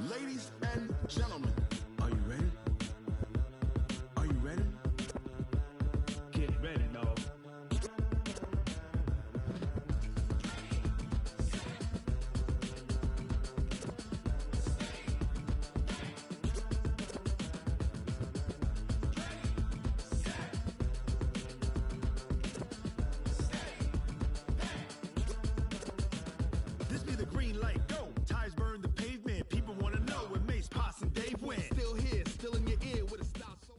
Ladies and gentlemen, are you ready? Are you ready? Get ready, dog. This be the green light, go. Ties burn the pavement. People want to know when Mace, Potts, and Dave win. Still here, still in your ear with a style so...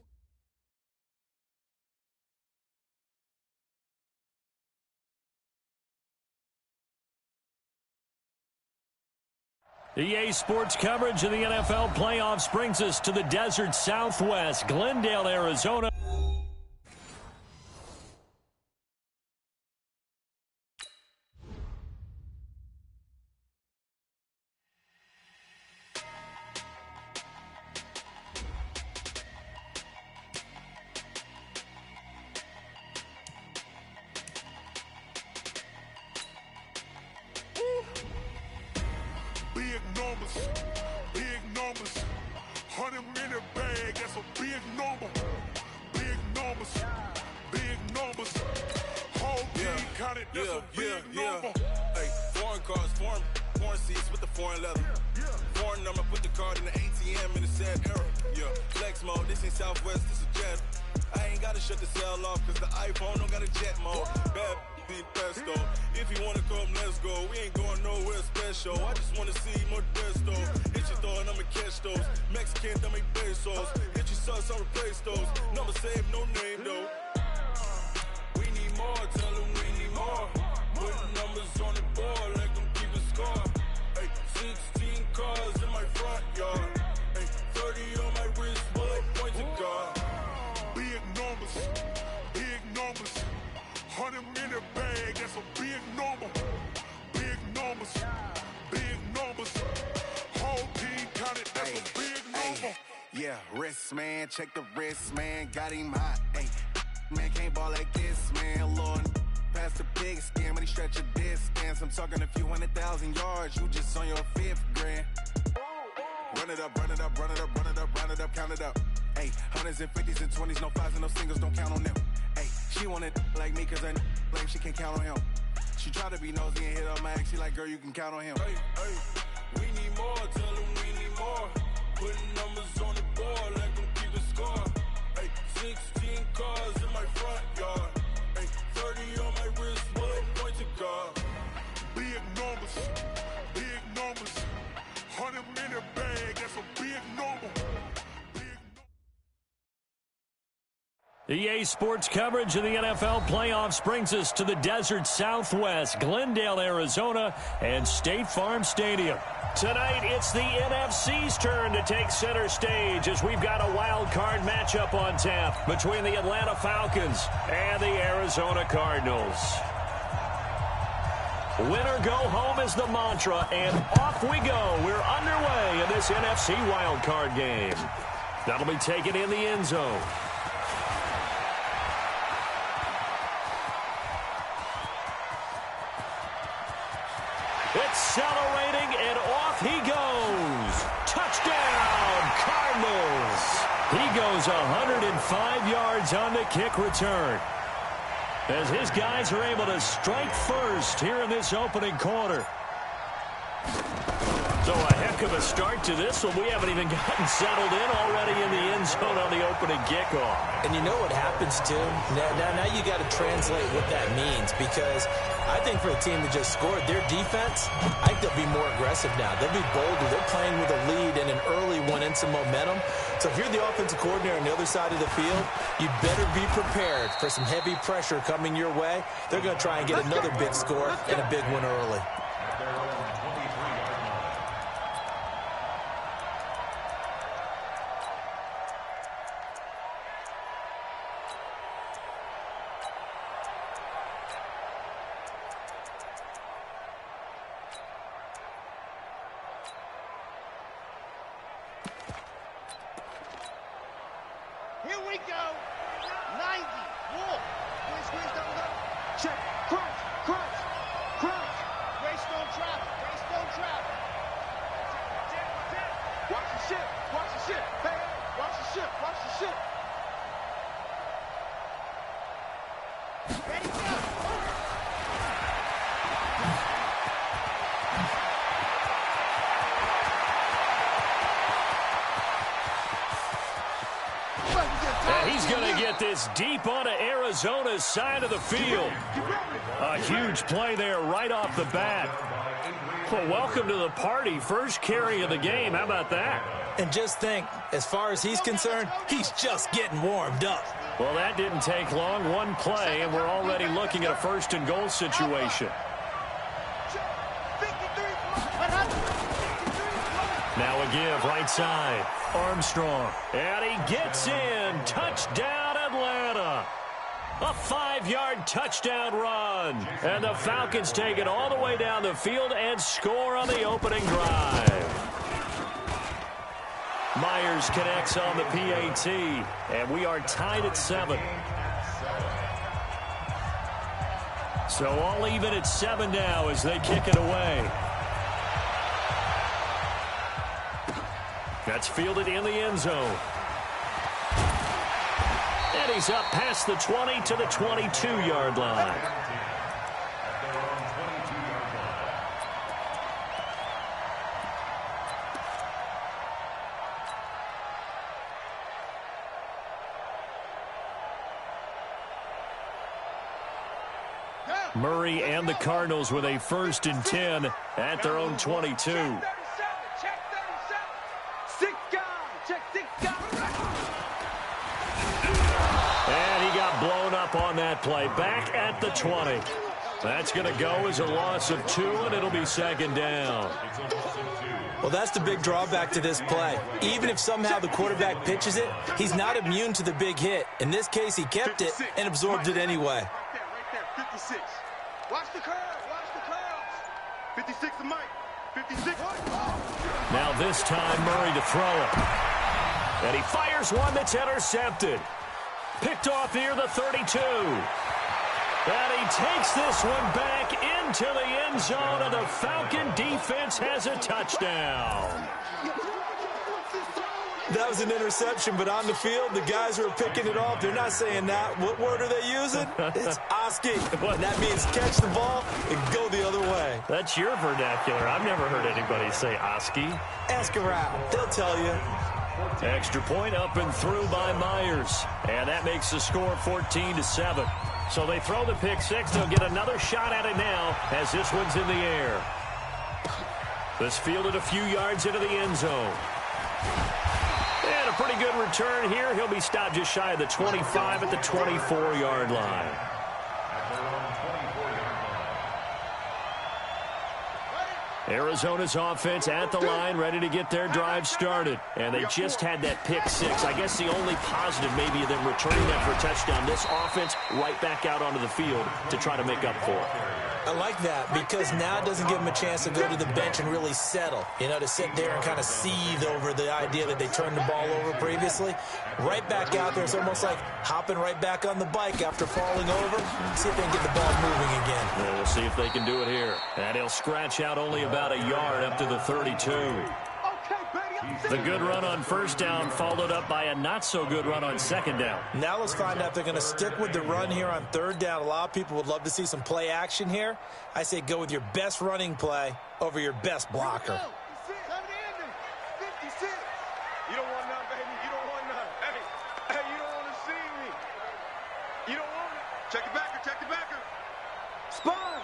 EA Sports coverage of the NFL playoffs brings us to the desert Southwest, Glendale, Arizona. Big numbers, 100-minute bag, that's a big number. Big numbers, whole team counted, that's a big number. Hey, foreign cars, foreign seats with the foreign leather. Foreign number, put the card in the ATM in the sad era. Yeah, flex mode, this ain't Southwest, this is jet. I ain't gotta shut the cell off, cause the iPhone don't got a jet mode. Bad pesto. If you wanna come, let's go. We ain't going nowhere special. I just wanna see more desto. Hit your throw and I'ma catch those. Mexican, don't make pesos. Hit your sus, I'll replace those. Number save, no name though. We need more, tell them we need more. Putting numbers on the board, like them keep a score. Hey, 16 cars in my front yard. Hey, 30 on my wrist, bullet point to God. Big numbers, 100-minute bag, that's a big number. Big numbers, whole team counted, that's a big number. Yeah, wrist man, check the wrist man, got him hot. Ay, man can't ball like this, man. Lord, past the big skin, when he stretch a distance. I'm talking a few 100,000 yards, you just on your 5th grand. Run it up, count it up. Ay, hundreds and 50s and 20s, no 5s and no singles, don't count on them. Ay, she wanted like me cause her blame, she can't count on him. She tried to be nosy and hit up my ex, she like, girl, you can count on him. Hey, we need more, tell them we need more. Putting numbers on the board, let them keep the score. Hey, 16 cars in my front yard. Hey, 30 on my wrist, bullet point to God. Big numbers, 100-minute bag, that's a big number. EA Sports coverage of the NFL playoffs brings us to the desert Southwest, Glendale, Arizona, and State Farm Stadium. Tonight, it's the NFC's turn to take center stage as we've got a wild card matchup on tap between the Atlanta Falcons and the Arizona Cardinals. Winner go home is the mantra, and off we go. We're underway in this NFC wild card game. That'll be taken in the end zone. Accelerating, and off he goes. Touchdown, Cardinals. He goes 105 yards on the kick return, as his guys are able to strike first here in this opening quarter. So a heck of a start to this one. We haven't even gotten settled in already in the end zone on the opening kickoff. And you know what happens, too? Now you got to translate what that means, because I think for a team that just scored, their defense, I think they'll be more aggressive now. They'll be bolder. They're playing with a lead and an early one and some momentum. So if you're the offensive coordinator on the other side of the field, you better be prepared for some heavy pressure coming your way. They're going to try and get another big score and a big one early. Here we go. 90. Wolf. Squeeze, double up. Check. Crunch. Race, don't trap. get this deep onto Arizona's side of the field. A huge play there right off the bat. Well, welcome to the party. First carry of the game. How about that? And just think, as far as he's concerned, he's just getting warmed up. Well, that didn't take long. One play, and we're already looking at a first-and-goal situation. Now a give, right side. Armstrong. And he gets in. Touchdown, Atlanta. A 5-yard touchdown run. And the Falcons take it all the way down the field and score on the opening drive. Myers connects on the PAT, and we are tied at 7. So all even at 7 now as they kick it away. That's fielded in the end zone. And he's up past the 20 to the 22-yard line. Murray and the Cardinals with a 1st and 10 at their own 22. And he got blown up on that play. Back at the 20. That's going to go as a loss of 2, and it'll be 2nd down. Well, that's the big drawback to this play. Even if somehow the quarterback pitches it, he's not immune to the big hit. In this case, he kept it and absorbed it anyway. Right there, 56. Watch the curls, watch the curls. 56 to Mike. 56. Now this time, Murray to throw it. And he fires one that's intercepted. Picked off near the 32. And he takes this one back into the end zone, and the Falcon defense has a touchdown. That was an interception, but on the field, the guys who are picking it off, they're not saying that. What word are they using? It's Oski. And that means catch the ball and go the other way. That's your vernacular. I've never heard anybody say Oski. Ask around. They'll tell you. Extra point up and through by Myers. And that makes the score 14-7. So they throw the pick six. They'll get another shot at it now as this one's in the air. This fielded a few yards into the end zone. And a pretty good return here. He'll be stopped just shy of the 25 at the 24-yard line. Arizona's offense at the line, ready to get their drive started. And they just had that pick six. I guess the only positive maybe of them returning that for a touchdown. This offense right back out onto the field to try to make up for it. I like that because now it doesn't give them a chance to go to the bench and really settle. You know, to sit there and kind of seethe over the idea that they turned the ball over previously. Right back out there, it's almost like hopping right back on the bike after falling over. See if they can get the ball moving again. Well, we'll see if they can do it here. And he'll scratch out only about a yard up to the 32. The good run on first down followed up by a not-so-good run on second down. Now let's find out if they're going to stick with the run here on third down. A lot of people would love to see some play action here. I say go with your best running play over your best blocker. You don't want none, baby. You don't want none. Hey, you don't want to see me. You don't want it. Check the backer, check the backer. Sponge.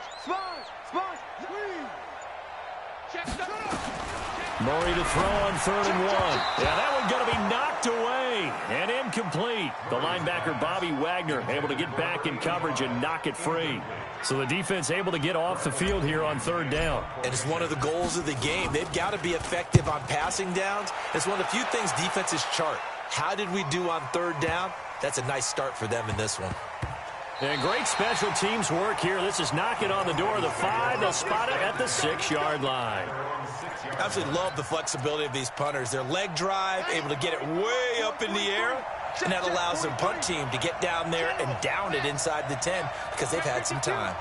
Check the Murray to throw on 3rd and 1. Yeah, that one going to be knocked away and incomplete. The linebacker, Bobby Wagner, able to get back in coverage and knock it free. So the defense able to get off the field here on 3rd down. And it's one of the goals of the game. They've got to be effective on passing downs. It's one of the few things defenses chart. How did we do on 3rd down? That's a nice start for them in this one. And great special teams work here. This is knocking on the door of the 5. They'll spot it at the 6-yard line. I absolutely love the flexibility of these punters. Their leg drive, able to get it way up in the air, and that allows their punt team to get down there and down it inside the 10 because they've had some time.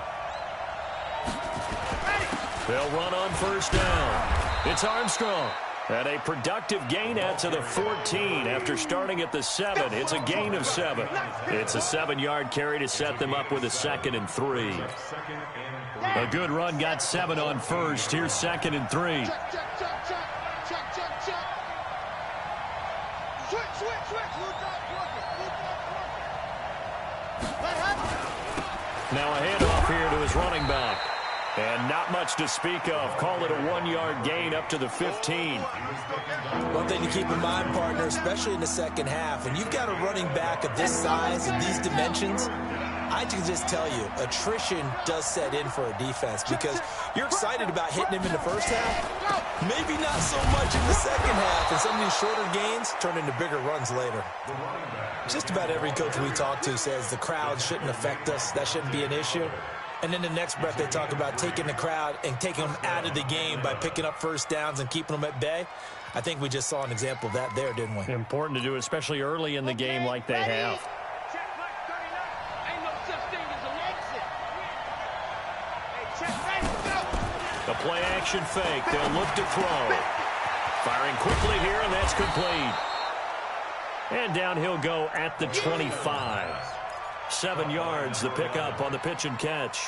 They'll run on first down. It's Armstrong. And a productive gain out to the 14 after starting at the 7. It's a gain of 7. It's a 7-yard carry to set them up with a 2nd and 3. A good run got 7 on first. Here's 2nd and 3. Now a handoff here to his running back. And not much to speak of. Call it a 1-yard gain up to the 15. One thing to keep in mind, partner, especially in the second half, when you've got a running back of this size and these dimensions, I can just tell you, attrition does set in for a defense because you're excited about hitting him in the first half. Maybe not so much in the second half, and some of these shorter gains turn into bigger runs later. Just about every coach we talk to says the crowd shouldn't affect us. That shouldn't be an issue. And then the next breath they talk about taking the crowd and taking them out of the game by picking up first downs and keeping them at bay. I think we just saw an example of that there, didn't we? Important to do, especially early in the game like they have. The play action fake. They'll look to throw. Firing quickly here, and that's complete. And down he'll go at the 25. 7 yards, the pickup on the pitch and catch.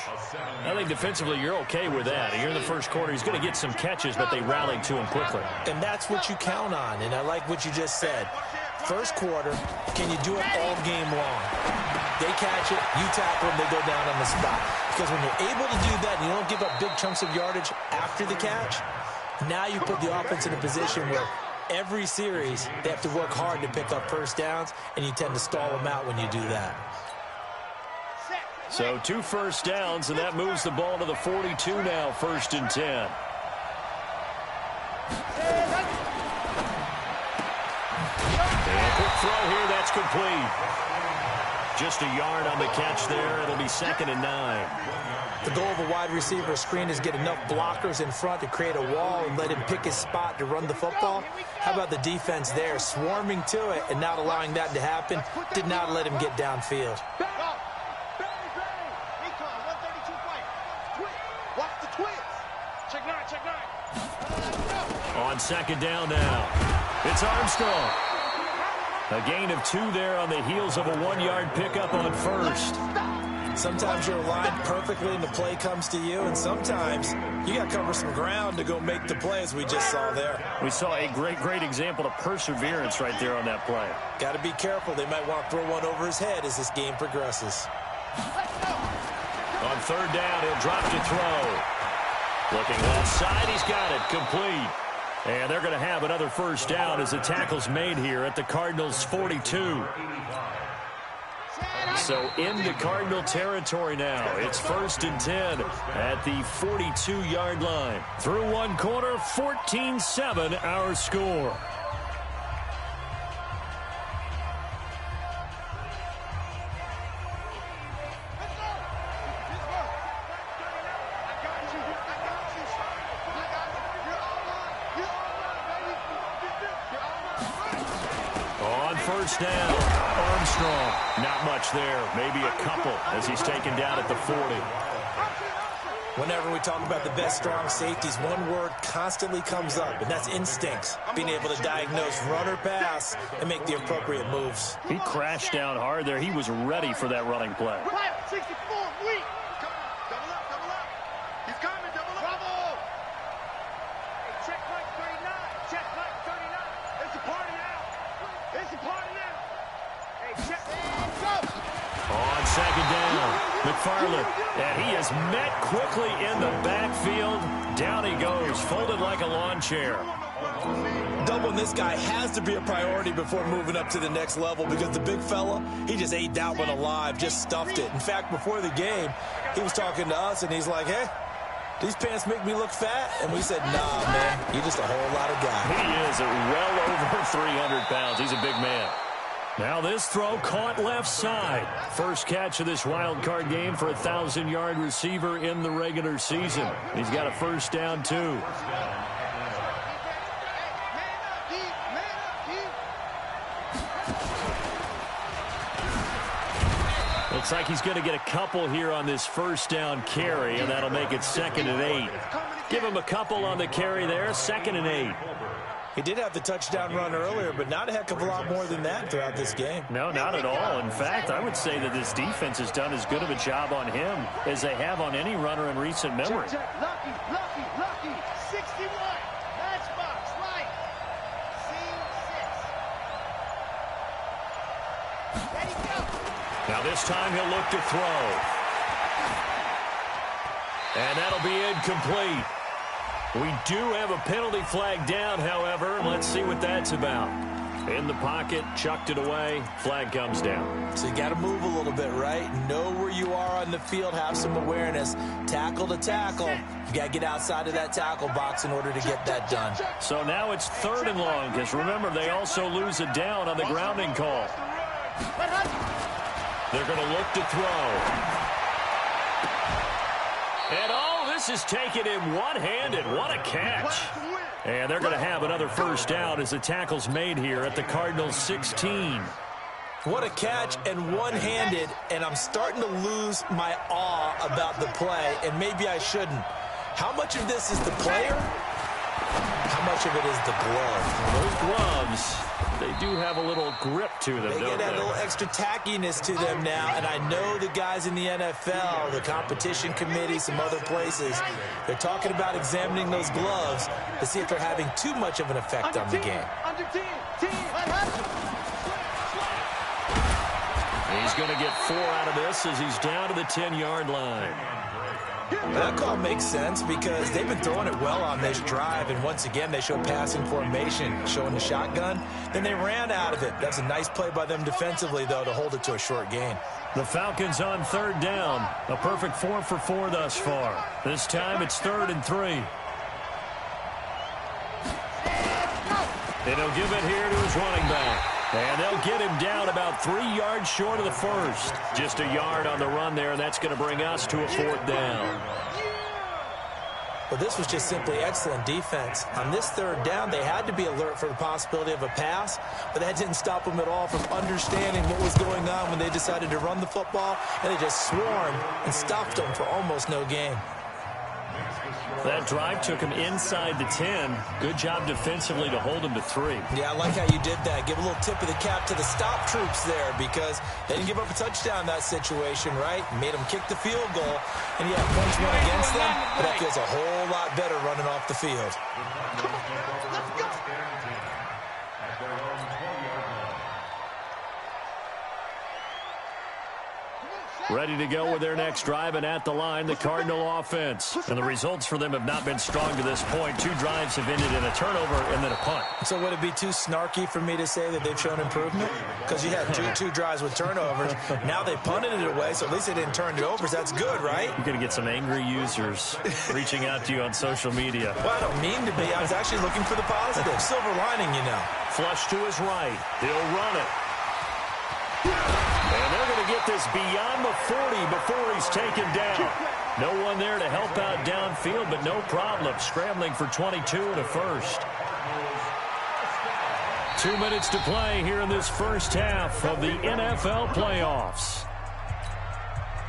I think defensively you're okay with that. Here in the first quarter, he's going to get some catches, but they rallied to him quickly. And that's what you count on, and I like what you just said. First quarter, can you do it all game long? They catch it, you tackle them, they go down on the spot. Because when you're able to do that and you don't give up big chunks of yardage after the catch, now you put the offense in a position where every series they have to work hard to pick up first downs, and you tend to stall them out when you do that. So 2 first downs, and that moves the ball to the 42 now, 1st and 10. And quick throw here, that's complete. Just a yard on the catch there. It'll be 2nd and 9. The goal of a wide receiver screen is get enough blockers in front to create a wall and let him pick his spot to run the football. How about the defense there, swarming to it and not allowing that to happen? Did not let him get downfield. On 2nd down now, it's Armstrong. A gain of 2 there on the heels of a 1-yard pickup on 1st. Sometimes you're aligned perfectly and the play comes to you, and sometimes you got to cover some ground to go make the play, as we just saw there. We saw a great example of perseverance right there on that play. Got to be careful. They might want to throw one over his head as this game progresses. On 3rd down, he'll drop to throw. Looking offside, he's got it, complete. And they're going to have another first down as the tackle's made here at the Cardinals' 42. So into Cardinal territory now. It's 1st and 10 at the 42-yard line. Through 1 quarter, 14-7 our score. First down, Armstrong. Not much there, maybe a couple as he's taken down at the 40. Whenever we talk about the best strong safeties, one word constantly comes up, and that's instincts. Being able to diagnose run or pass and make the appropriate moves. He crashed down hard there. He was ready for that running play. 64, weak. Double up. He's coming, double up. Bravo. Hey, check like 39. Check like 39. It's a party now. It's a party now. Hey, check. Go. On 2nd down, McFarland, and he is met quickly in the backfield. Down he goes, folded like a lawn chair. Doubling this guy has to be a priority before moving up to the next level because the big fella, he just ate that one alive, just stuffed it. In fact, before the game, he was talking to us, and he's like, hey, these pants make me look fat? And we said, nah, man, you're just a whole lot of guy. He is well over 300 pounds. He's a big man. Now this throw caught left side. First catch of this wild card game for a 1,000-yard receiver in the regular season. He's got a first down, too. Looks like he's going to get a couple here on this first down carry, and that'll make it 2nd and 8. Give him a couple on the carry there, 2nd and 8. He did have the touchdown run earlier, but not a heck of a lot more than that throughout this game. No, not at all. In fact, I would say that this defense has done as good of a job on him as they have on any runner in recent memory. Lucky. 61. Matchbox, right. Scene 6. Ready, go. Now this time he'll look to throw. And that'll be incomplete. We do have a penalty flag down, however. Let's see what that's about. In the pocket, chucked it away, flag comes down. So you got to move a little bit, right? Know where you are on the field, have some awareness. Tackle to tackle. You got to get outside of that tackle box in order to get that done. So now it's 3rd and long, because remember, they also lose a down on the grounding call. They're going to look to throw. And this is taken in one-handed. What a catch. And they're going to have another first down as the tackle's made here at the Cardinals' 16. What a catch and one-handed, and I'm starting to lose my awe about the play, and maybe I shouldn't. How much of this is the player? How much of it is the glove? Those gloves, they do have a little grip to them, They don't get that little extra tackiness to them now, and I know the guys in the NFL, the competition committee, some other places, they're talking about examining those gloves to see if they're having too much of an effect on the game. He's going to get 4 out of this as he's down to the 10-yard line. That call makes sense because they've been throwing it well on this drive, and once again they show passing formation, showing the shotgun. Then they ran out of it. That's a nice play by them defensively, though, to hold it to a short gain. The Falcons on 3rd down. A perfect 4 for 4 thus far. This time it's 3rd and 3. And he'll give it here to his running back. And they'll get him down about 3 yards short of the first. Just a yard on the run there, and that's going to bring us to a 4th down. Well, this was just simply excellent defense. On this 3rd down, they had to be alert for the possibility of a pass, but that didn't stop them at all from understanding what was going on when they decided to run the football, and they just swarmed and stopped them for almost no gain. That drive took him inside the 10. Good job defensively to hold him to 3. Yeah, I like how you did that. Give a little tip of the cap to the stop troops there because they didn't give up a touchdown in that situation, right? Made them kick the field goal. And, yeah, points went against them, but that feels a whole lot better running off the field. Ready to go with their next drive, and at the line, the Cardinal offense. And the results for them have not been strong to this point. 2 drives have ended in a turnover and then a punt. So would it be too snarky for me to say that they've shown improvement? Because you had two drives with turnovers. Now they punted it away, so at least they didn't turn it over. So that's good, right? You're going to get some angry users reaching out to you on social media. Well, I don't mean to be. I was actually looking for the positive. Silver lining, you know. Flush to his right. He'll run it. And they're going to get this beyond the 40 before he's taken down. No one there to help out downfield, but no problem. Scrambling for 22 and a first. 2 minutes to play here in this first half of the NFL playoffs.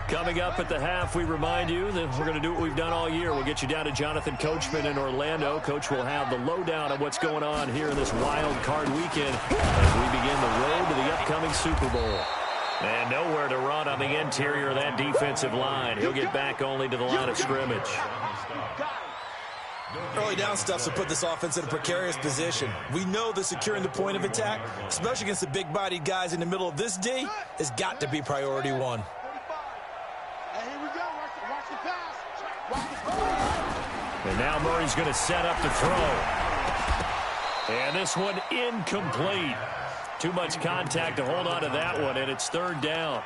Coming up at the half, we remind you that we're going to do what we've done all year. We'll get you down to Jonathan Coachman in Orlando. Coach will have the lowdown of what's going on here in this wild card weekend as we begin the road to the upcoming Super Bowl. And nowhere to run on the interior of that defensive line. He'll get back only to the line of scrimmage. Early down stuff to put this offense in a precarious position. We know that securing the point of attack, especially against the big-bodied guys in the middle of this D, has got to be priority 1. And now Murray's going to set up to throw. And this one incomplete. Too much contact to hold on to that one, and it's 3rd down.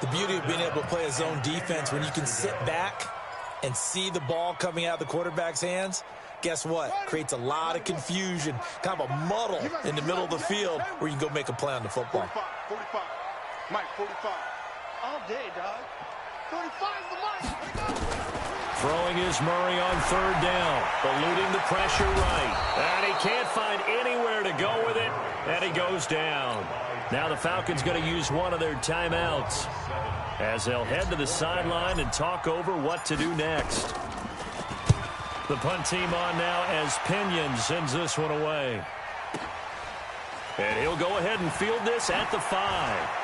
The beauty of being able to play a zone defense when you can sit back and see the ball coming out of the quarterback's hands, guess what? Creates a lot of confusion, kind of a muddle in the middle of the field where you can go make a play on the football. 45. Mike, 45. All day, dog. 45 is the Mike. Throwing is Murray on 3rd down, eluding the pressure right. And he can't find anywhere to go with it, and he goes down. Now the Falcons going to use one of their timeouts as they'll head to the sideline and talk over what to do next. The punt team on now as Pinion sends this one away. And he'll go ahead and field this at the 5.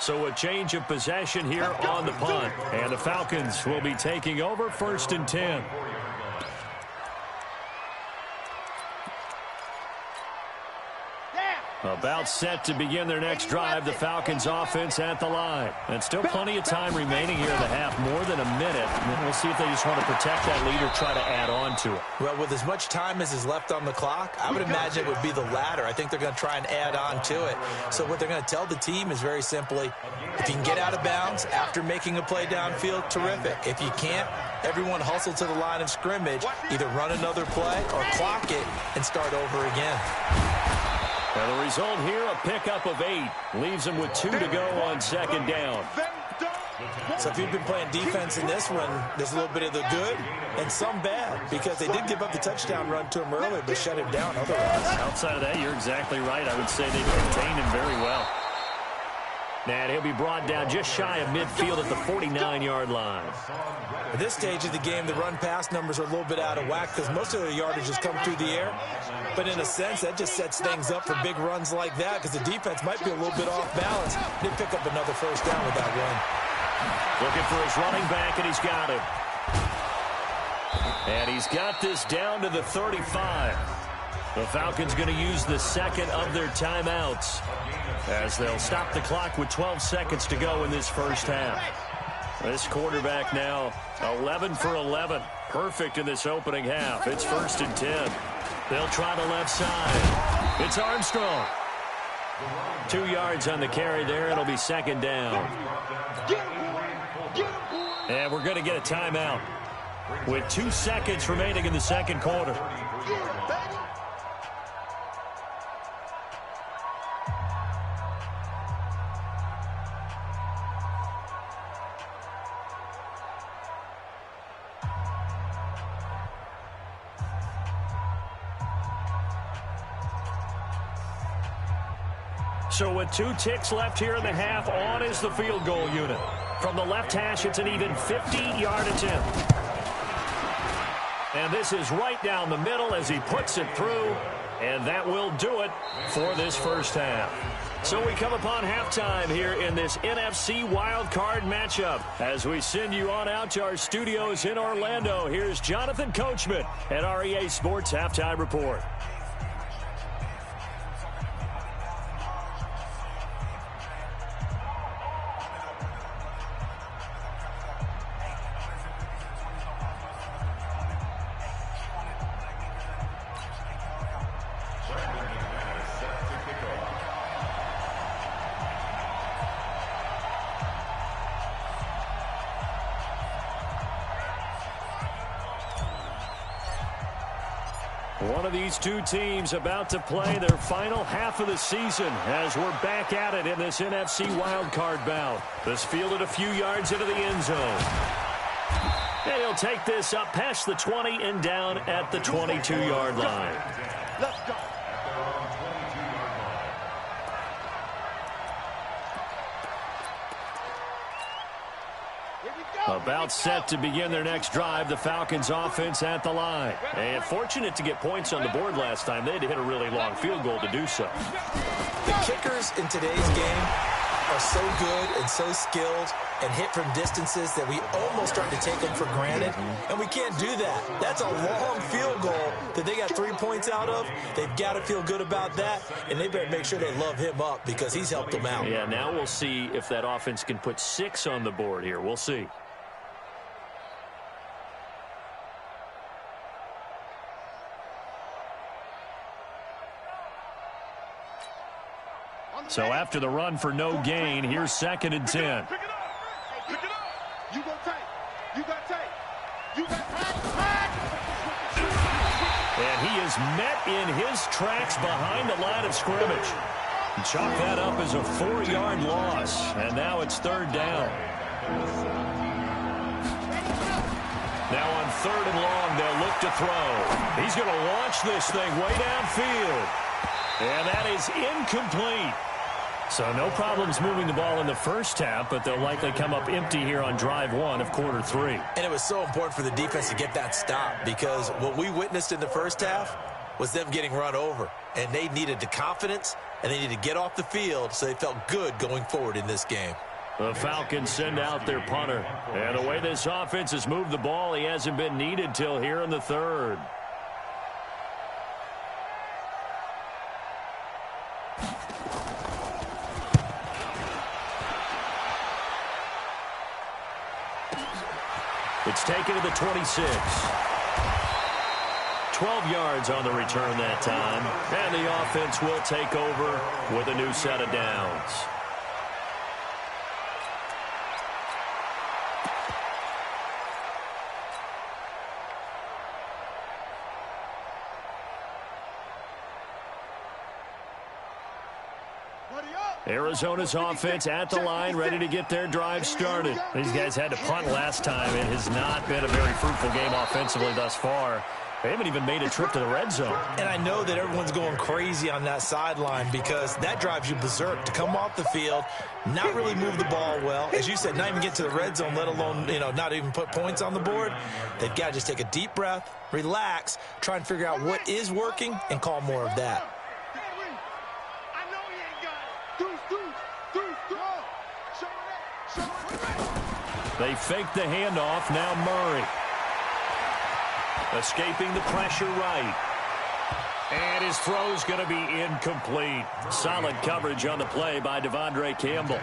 So a change of possession here on the punt. And the Falcons will be taking over 1st and 10. About set to begin their next drive, the Falcons offense at the line. And still plenty of time remaining here in the half, more than a minute. And we'll see if they just want to protect that lead or try to add on to it. Well, with as much time as is left on the clock, I would imagine it would be the latter. I think they're going to try and add on to it. So what they're going to tell the team is very simply, if you can get out of bounds after making a play downfield, terrific. If you can't, everyone hustle to the line of scrimmage, either run another play or clock it and start over again. Well, the result here, a pickup of 8. Leaves them with 2 to go on second down. So if you've been playing defense in this one, there's a little bit of the good and some bad, because they did give up the touchdown run to him earlier, but shut him down otherwise. Outside of that, you're exactly right. I would say they contained him very well. And he'll be brought down just shy of midfield at the 49-yard line. At this stage of the game, the run-pass numbers are a little bit out of whack because most of their yardage has come through the air. But in a sense, that just sets things up for big runs like that because the defense might be a little bit off balance. They pick up another first down with that run. Looking for his running back, and he's got him. And he's got this down to the 35. The Falcons going to use the second of their timeouts as they'll stop the clock with 12 seconds to go in this first half. This quarterback now 11 for 11. Perfect in this opening half. It's 1st and 10. They'll try the left side. It's Armstrong. 2 yards on the carry there. It'll be second down. And we're going to get a timeout with 2 seconds remaining in the second quarter. So with 2 ticks left here in the half, on is the field goal unit. From the left hash, it's an even 50-yard attempt. And this is right down the middle as he puts it through. And that will do it for this first half. So we come upon halftime here in this NFC wildcard matchup. As we send you on out to our studios in Orlando, here's Jonathan Coachman at REA Sports Halftime Report. One of these 2 teams about to play their final half of the season as we're back at it in this NFC wildcard bout. This fielded a few yards into the end zone. And he'll take this up past the 20 and down at the 22-yard line. Let's go. About set to begin their next drive, the Falcons offense at the line. And fortunate to get points on the board last time. They had to hit a really long field goal to do so. The kickers in today's game are so good and so skilled and hit from distances that we almost start to take them for granted, and we can't do that. That's a long field goal that they got 3 points out of. They've got to feel good about that, and they better make sure they love him up because he's helped them out. Yeah, now we'll see if that offense can put 6 on the board here. We'll see. So after the run for no gain, here's 2nd and 10. Pick it up. Pick it up. You go take. You got take. You got take. And he is met in his tracks behind the line of scrimmage. Chalk that up as a 4-yard loss. And now it's 3rd down. Now on 3rd and long, they'll look to throw. He's going to launch this thing way downfield. And that is incomplete. So no problems moving the ball in the first half, but they'll likely come up empty here on drive 1 of quarter 3. And it was so important for the defense to get that stop because what we witnessed in the first half was them getting run over. And they needed the confidence, and they needed to get off the field so they felt good going forward in this game. The Falcons send out their punter. And the way this offense has moved the ball, he hasn't been needed till here in the 3rd. It's taken to the 26. 12 yards on the return that time. And the offense will take over with a new set of downs. Arizona's offense at the line, ready to get their drive started. These guys had to punt last time. It has not been a very fruitful game offensively thus far. They haven't even made a trip to the red zone. And I know that everyone's going crazy on that sideline because that drives you berserk to come off the field, not really move the ball well. As you said, not even get to the red zone, let alone, not even put points on the board. They've got to just take a deep breath, relax, try and figure out what is working, and call more of that. They fake the handoff. Now Murray. Escaping the pressure right. And his throw's going to be incomplete. Solid coverage on the play by Devondre Campbell.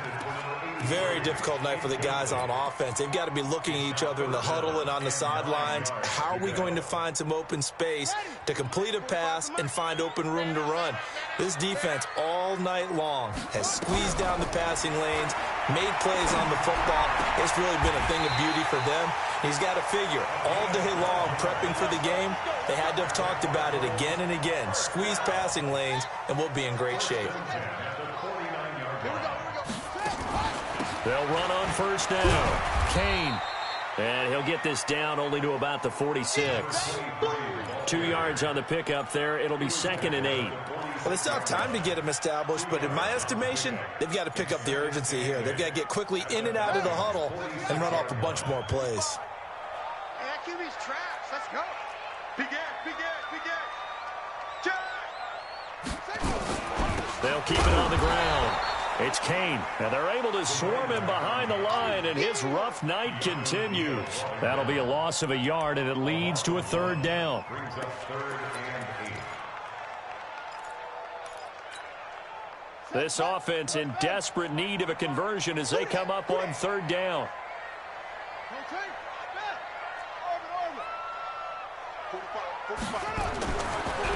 Very difficult night for the guys on offense. They've got to be looking at each other in the huddle and on the sidelines. How are we going to find some open space to complete a pass and find open room to run? This defense all night long has squeezed down the passing lanes, made plays on the football. It's really been a thing of beauty for them. He's got to figure all day long prepping for the game. They had to have talked about it again and again. Squeeze passing lanes and we'll be in great shape. They'll run on first down. Kane. And he'll get this down only to about the 46. 2 yards on the pickup there. It'll be 2nd and 8. Well, they still have time to get him established, but in my estimation, they've got to pick up the urgency here. They've got to get quickly in and out of the huddle and run off a bunch more plays. Hey, that QB's trash. Let's go. Big They'll keep it on the ground. It's Kane, and they're able to swarm him behind the line, and his rough night continues. That'll be a loss of a yard, and it leads to a 3rd down. This offense in desperate need of a conversion as they come up on 3rd down.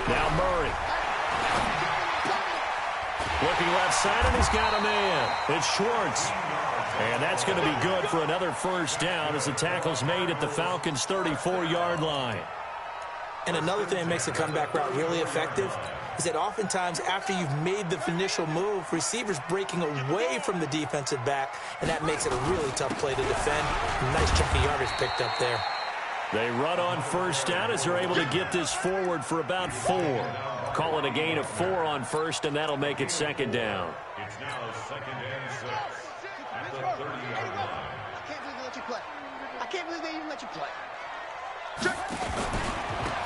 Now Murray. Looking left side, and he's got a man. It's Schwartz. And that's going to be good for another 1st down as the tackle's made at the Falcons' 34-yard line. And another thing that makes the comeback route really effective is that oftentimes after you've made the initial move, receivers breaking away from the defensive back, and that makes it a really tough play to defend. Nice chunk of yardage picked up there. They run on 1st down as they're able to get this forward for about 4. Call it a gain of 4 on 1st, and that'll make it 2nd down. It's now 2nd and 6 at the 30-yard line. I can't believe they let you play. I can't believe they even let you play.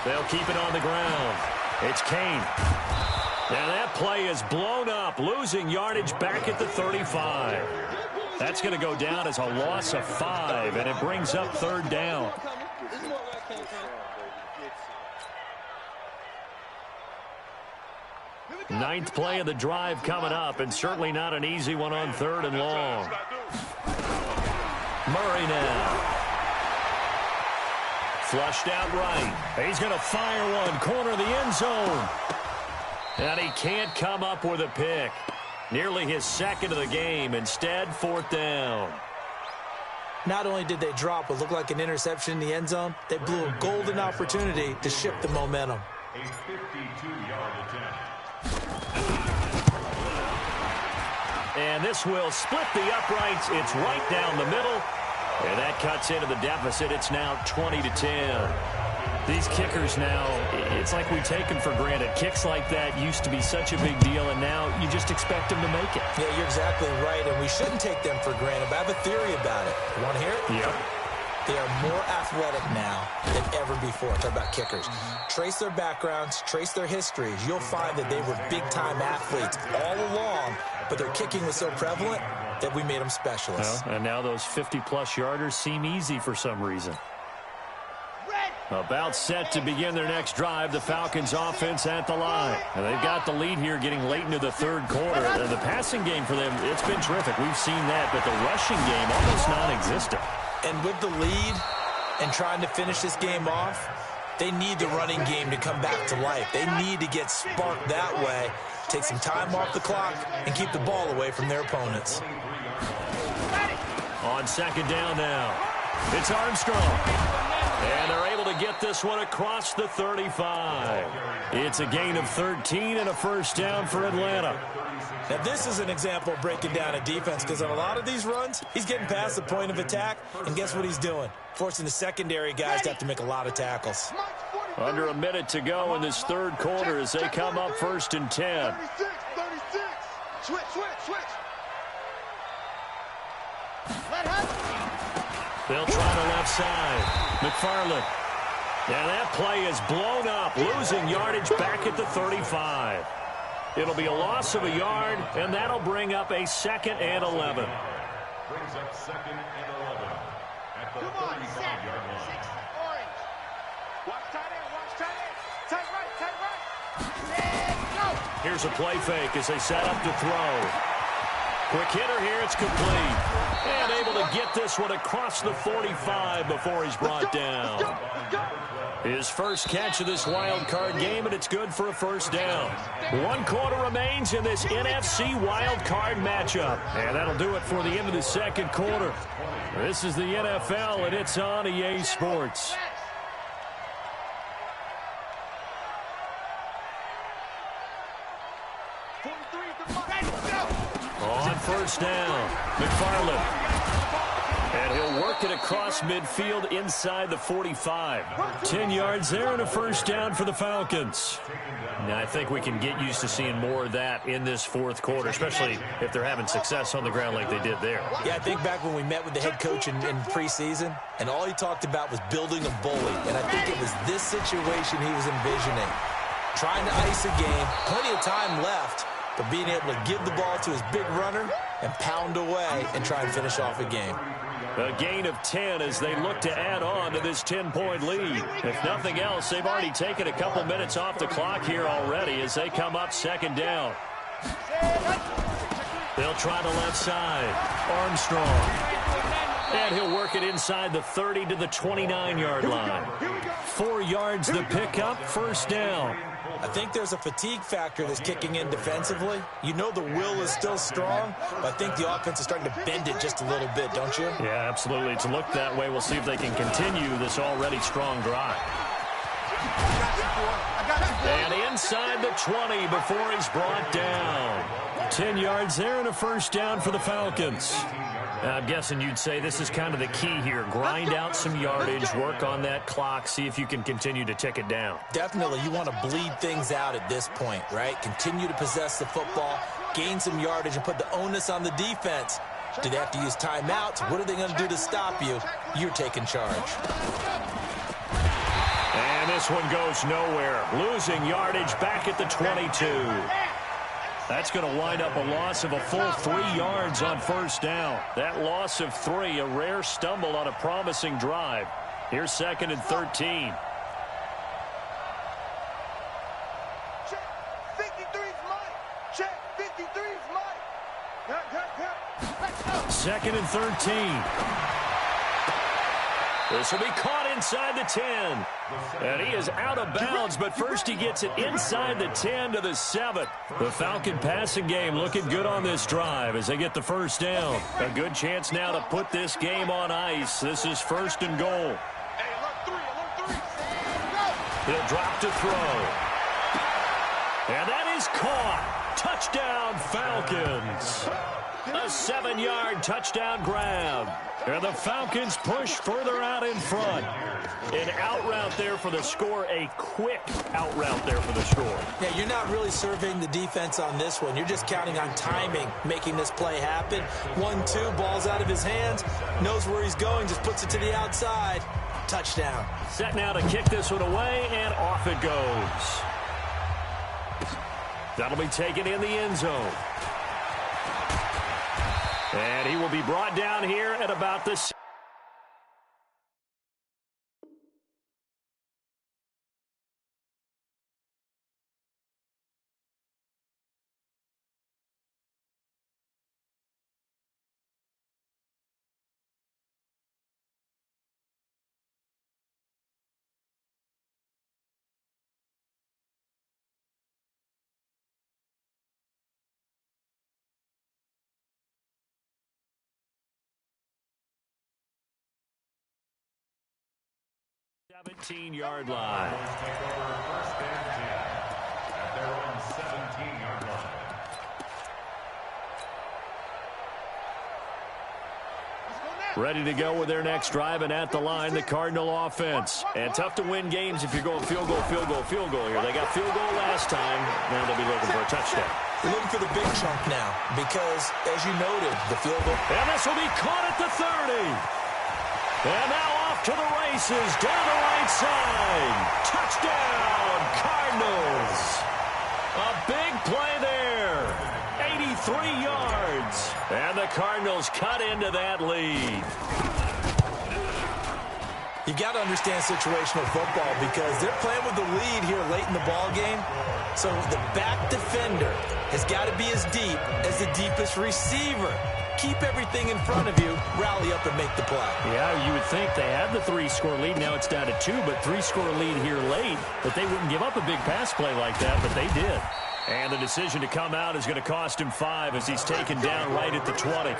They'll keep it on the ground. It's Kane. Now that play is blown up, losing yardage back at the 35. That's going to go down as a loss of 5, and it brings up 3rd down. Ninth play of the drive coming up, and certainly not an easy one on 3rd and long. Murray now. Flushed out right. He's going to fire one, corner of the end zone. And he can't come up with a pick. Nearly his 2nd of the game. Instead, 4th down. Not only did they drop what looked like an interception in the end zone, they blew a golden opportunity to shift the momentum. A 52-yard attempt. And this will split the uprights. It's right down the middle. And that cuts into the deficit. It's now 20-10. These kickers now, it's like we take them for granted. Kicks like that used to be such a big deal, and now you just expect them to make it. Yeah, you're exactly right, and we shouldn't take them for granted. But I have a theory about it. You want to hear it? Yep. They are more athletic now than ever before. Talk about kickers. Trace their backgrounds, trace their histories. You'll find that they were big-time athletes all along, but their kicking was so prevalent that we made them specialists. Well, and now those 50-plus yarders seem easy for some reason. About set to begin their next drive, the Falcons offense at the line. And they've got the lead here getting late into the 3rd quarter. And the passing game for them, it's been terrific. We've seen that, but the rushing game almost non-existent. And with the lead and trying to finish this game off, they need the running game to come back to life. They need to get sparked that way, take some time off the clock, and keep the ball away from their opponents. On second down now, it's Armstrong. And they're able to get this one across the 35. It's a gain of 13 and a first down for Atlanta. Now, this is an example of breaking down a defense because on a lot of these runs, he's getting past the point of attack, and guess what he's doing? Forcing the secondary guys to have to make a lot of tackles. Under a minute to go in this third quarter as they come up 1st and 10. 36. Switch. Let happen. They'll try the left side. McFarland. And that play is blown up, losing yardage back at the 35. It'll be a loss of a yard, and that'll bring up a 2nd and 11. Brings up 2nd and 11 at the 35-yard line. 6 orange. Watch tight end. Tight right. Let's go. Here's a play fake as they set up to throw. Quick hitter here, it's complete. And able to get this one across the 45 before he's brought down. His first catch of this wild card game, and it's good for a first down. 1 quarter remains in this NFC wild card matchup. And that'll do it for the end of the second quarter. This is the NFL, and it's on EA Sports. On first down, McFarland. And he'll work it across midfield inside the 45. 10 yards there and a first down for the Falcons. Now, I think we can get used to seeing more of that in this fourth quarter, especially if they're having success on the ground like they did there. Yeah, I think back when we met with the head coach in preseason, and all he talked about was building a bully. And I think it was this situation he was envisioning. Trying to ice a game, plenty of time left, but being able to give the ball to his big runner and pound away and try and finish off a game. A gain of 10 as they look to add on to this 10-point lead. If nothing else, they've already taken a couple minutes off the clock here already as they come up 2nd down. They'll try the left side. Armstrong. And he'll work it inside the 30 to the 29-yard line. 4 yards the pickup, first down. I think there's a fatigue factor that's kicking in defensively. You know the will is still strong, but I think the offense is starting to bend it just a little bit, don't you? Yeah, absolutely. It's looked that way. We'll see if they can continue this already strong drive. And inside the 20 before he's brought down. 10 yards there and a first down for the Falcons. I'm guessing you'd say this is kind of the key here. Grind out some yardage, work on that clock, see if you can continue to tick it down. Definitely. You want to bleed things out at this point, right? Continue to possess the football, gain some yardage, and put the onus on the defense. Do they have to use timeouts? What are they going to do to stop you? You're taking charge. And this one goes nowhere. Losing yardage back at the 22. That's going to wind up a loss of a full 3 yards on first down. That loss of 3, a rare stumble on a promising drive. Here's 2nd and 13. Check. 53's mine. Check. 53's mine. Let's go. 2nd and 13. This will be caught inside the 10. And he is out of bounds, but first he gets it inside the 10 to the 7. The Falcon passing game looking good on this drive as they get the first down. A good chance now to put this game on ice. This is 1st and goal. Hey, alert 3. He'll drop to throw. And that is caught. Touchdown, Falcons. A 7-yard touchdown grab. And the Falcons push further out in front. An out route there for the score. A quick out route there for the score. Yeah, you're not really surveying the defense on this one. You're just counting on timing, making this play happen. 1-2, ball's out of his hands. Knows where he's going, just puts it to the outside. Touchdown. Set now to kick this one away, and off it goes. That'll be taken in the end zone. And he will be brought down here at about the 17-yard line. Take over first and 10 at their own 17-yard line. Ready to go with their next drive, and at the line, the Cardinal offense. And tough to win games if you're going field goal, field goal, field goal here. They got field goal last time. Now they'll be looking for a touchdown. They're looking for the big chunk now because, as you noted, the field goal. And this will be caught at the 30. And now off to the races, down the right side. Touchdown, Cardinals. A big play there. 83 yards. And the Cardinals cut into that lead. You got to understand situational football because they're playing with the lead here late in the ball game. So the back defender has got to be as deep as the deepest receiver. Keep everything in front of you, rally up and make the play. Yeah, you would think they had the 3-score lead. Now it's down to 2, but 3-score lead here late. But they wouldn't give up a big pass play like that, but they did. And the decision to come out is going to cost him 5 as he's taken down right at the 20.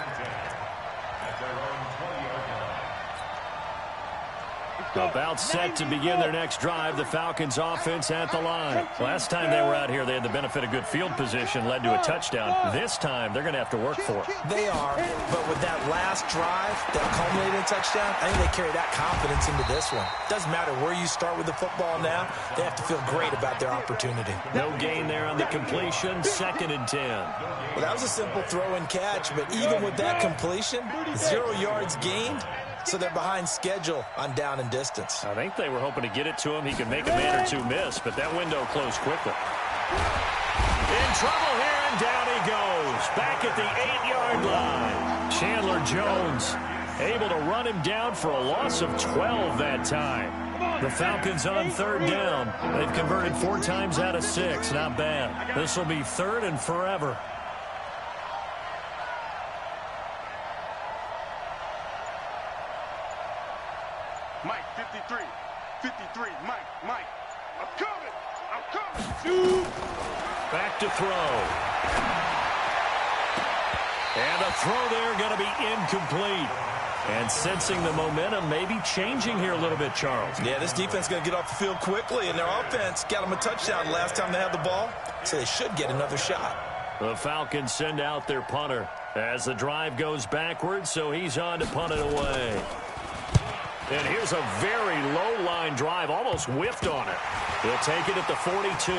About set to begin their next drive, the Falcons offense at the line. Last time they were out here, they had the benefit of good field position, led to a touchdown. This time, they're going to have to work for it. They are, but with that last drive that culminated in a touchdown, I think they carry that confidence into this one. Doesn't matter where you start with the football now, they have to feel great about their opportunity. No gain there on the completion, 2nd and 10. Well, that was a simple throw and catch, but even with that completion, 0 yards gained. So they're behind schedule on down and distance. I think they were hoping to get it to him. He could make a man or two miss, but that window closed quickly. In trouble here, and down he goes. Back at the 8-yard line. Chandler Jones able to run him down for a loss of 12 that time. The Falcons on 3rd down. They've converted 4 times out of 6. Not bad. This will be 3rd and forever. Mike, 53, 53, Mike, I'm coming. Back to throw. And a throw there going to be incomplete. And sensing the momentum maybe changing here a little bit, Charles. Yeah, this defense is going to get off the field quickly, and their offense got them a touchdown last time they had the ball, so they should get another shot. The Falcons send out their punter as the drive goes backwards, so he's on to punt it away. And here's a very low-line drive, almost whiffed on it. He'll take it at the 42.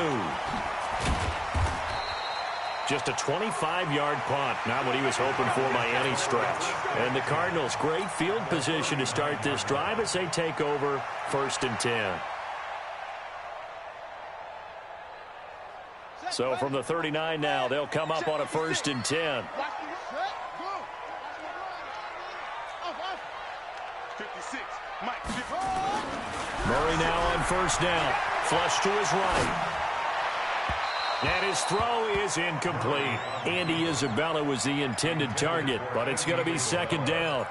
Just a 25-yard punt, not what he was hoping for by any stretch. And the Cardinals, great field position to start this drive as they take over 1st and 10. So from the 39 now, they'll come up on a 1st and 10. 56, Mike, 50. Murray now on 1st down. Flush to his right. And his throw is incomplete. Andy Isabella was the intended target, but it's going to be 2nd down.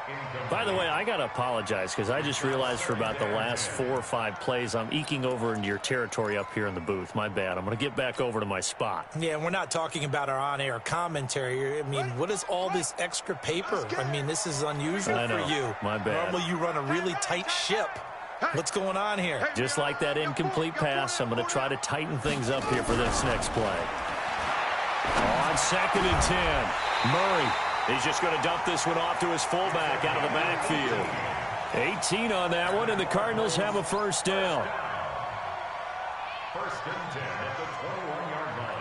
By the way, I got to apologize because I just realized for about the last 4 or 5 plays, I'm eking over into your territory up here in the booth. My bad. I'm going to get back over to my spot. Yeah, we're not talking about our on-air commentary. I mean, what is all this extra paper? I mean, this is unusual for you. My bad. Normally you run a really tight ship. What's going on here? Just like that incomplete pass, I'm going to try to tighten things up here for this next play. On 2nd and 10, Murray. He's just going to dump this one off to his fullback out of the backfield. 18 on that one, and the Cardinals have a 1st down. 1st and 10 at the 21-yard line.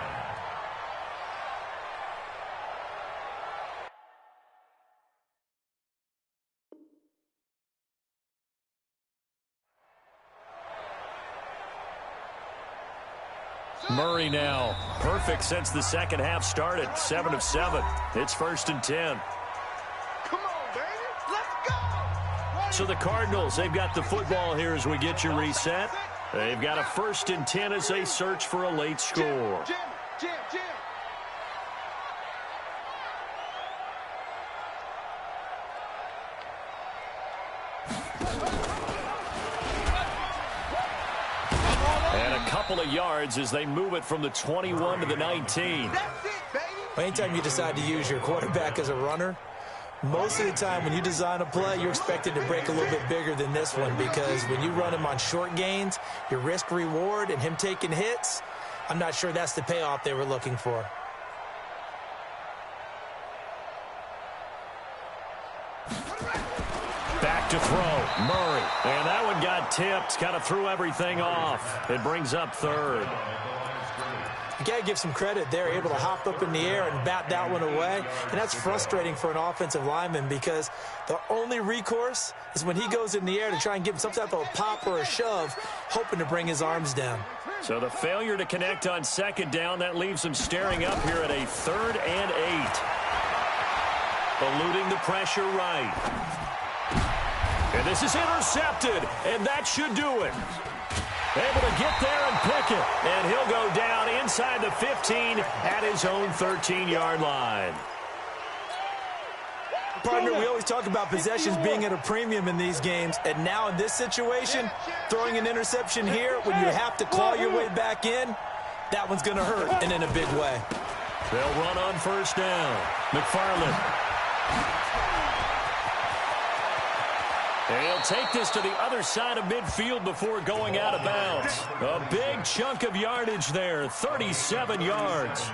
Murray now, perfect since the 2nd half started, 7 of 7. It's 1st and 10. Come on, baby. Let's go. So the Cardinals, they've got the football here as we get you reset. They've got a 1st and 10 as they search for a late score. Jim. And a couple of yards as they move it from the 21 to the 19. That's it, baby. Anytime you decide to use your quarterback as a runner, Most of the time when you design a play, you're expected to break a little bit bigger than this one, because when you run him on short gains, your risk-reward and him taking hits, I'm not sure that's the payoff they were looking for. Back to throw, Murray. And that one got tipped, kind of threw everything off. It brings up third. You got to give some credit. They're able to hop up in the air and bat that one away. And that's frustrating for an offensive lineman, because the only recourse is when he goes in the air to try and give him some type of a pop or a shove, hoping to bring his arms down. So the failure to connect on second down, that leaves him staring up here at a 3rd and 8. Eluding the pressure right. And this is intercepted, and that should do it. Able to get there and pick it. And he'll go down inside the 15 at his own 13-yard line. Partner, we always talk about possessions being at a premium in these games, and now in this situation, throwing an interception here when you have to claw your way back in, that one's going to hurt, and in a big way. They'll run on first down. McFarland. He'll take this to the other side of midfield before going out of bounds. A big chunk of yardage there, 37 yards.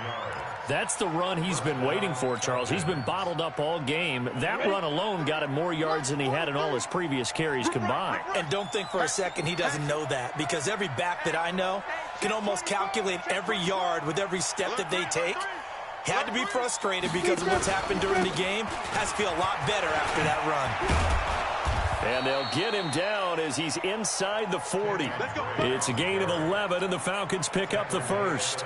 That's the run he's been waiting for, Charles. He's been bottled up all game. That run alone got him more yards than he had in all his previous carries combined. And don't think for a second he doesn't know that, because every back that I know can almost calculate every yard with every step that they take. He had to be frustrated because of what's happened during the game. Has to feel a lot better after that run. And they'll get him down as he's inside the 40. It's a gain of 11, and the Falcons pick up the first.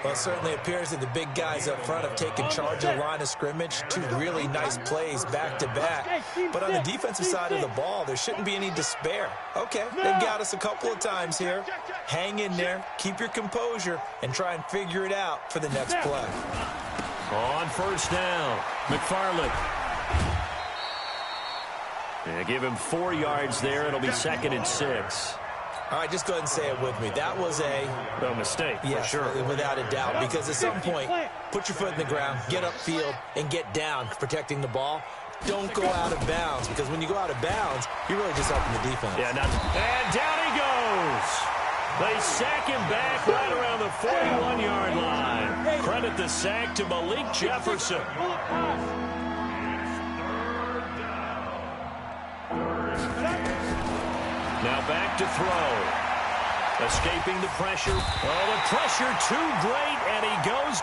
Well, it certainly appears that the big guys up front have taken charge of the line of scrimmage. 2 really nice plays back-to-back. But on the defensive side of the ball, there shouldn't be any despair. Okay, they've got us a couple of times here. Hang in there, keep your composure, and try and figure it out for the next play. On first down, McFarland. Yeah, give him 4 yards there. It'll be 2nd and 6. All right, just go ahead and say it with me. That was a mistake, yes, for sure. Without a doubt, because at some point, put your foot in the ground, get upfield, and get down, protecting the ball. Don't go out of bounds, because when you go out of bounds, you're really just helping the defense. Yeah, and down he goes. They sack him back right around the 41-yard line. Credit the sack to Malik Jefferson. Now back to throw. Escaping the pressure. Oh, the pressure too great, and he goes